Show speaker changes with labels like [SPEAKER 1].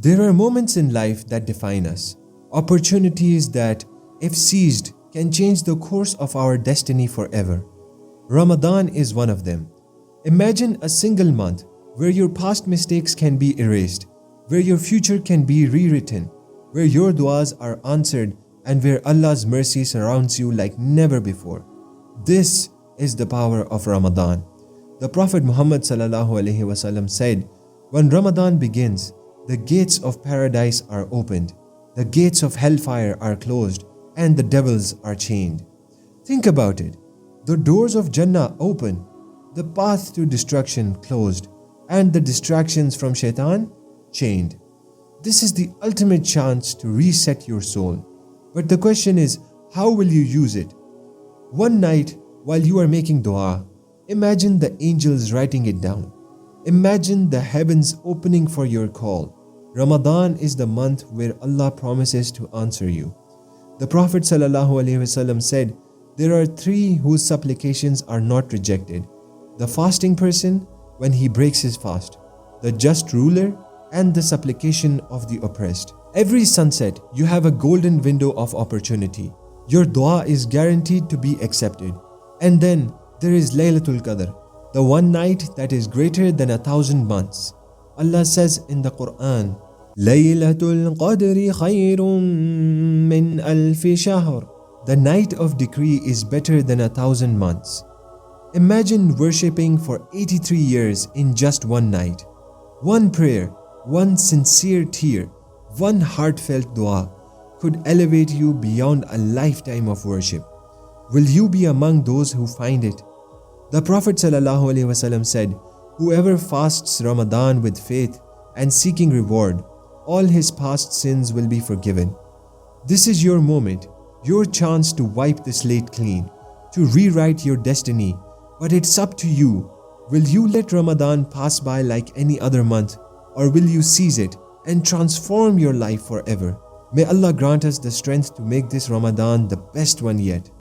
[SPEAKER 1] There are moments in life that define us, opportunities that, if seized, can change the course of our destiny forever. Ramadan is one of them. Imagine a single month where your past mistakes can be erased, where your future can be rewritten, where your du'as are answered, and where Allah's mercy surrounds you like never before. This is the power of Ramadan. The Prophet Muhammad ﷺ said, when Ramadan begins, the gates of paradise are opened, the gates of hellfire are closed, and the devils are chained. Think about it. The doors of Jannah open, the path to destruction closed, and the distractions from shaitan chained. This is the ultimate chance to reset your soul. But the question is, how will you use it? One night, while you are making dua, imagine the angels writing it down. Imagine the heavens opening for your call. Ramadan is the month where Allah promises to answer you. The Prophet ﷺ said, there are three whose supplications are not rejected: the fasting person when he breaks his fast, the just ruler, and the supplication of the oppressed. Every sunset, you have a golden window of opportunity. Your dua is guaranteed to be accepted. And then there is Laylatul Qadr, the one night that is greater than 1,000 months. Allah says in the Quran, Laylatul Qadr khayrun min alfi shahr. The night of decree is better than 1,000 months. Imagine worshipping for 83 years in just one night. One prayer, one sincere tear, one heartfelt dua could elevate you beyond a lifetime of worship. Will you be among those who find it? The Prophet ﷺ said, whoever fasts Ramadan with faith and seeking reward, all his past sins will be forgiven. This is your moment, your chance to wipe the slate clean, to rewrite your destiny. But it's up to you. Will you let Ramadan pass by like any other month, or will you seize it and transform your life forever? May Allah grant us the strength to make this Ramadan the best one yet.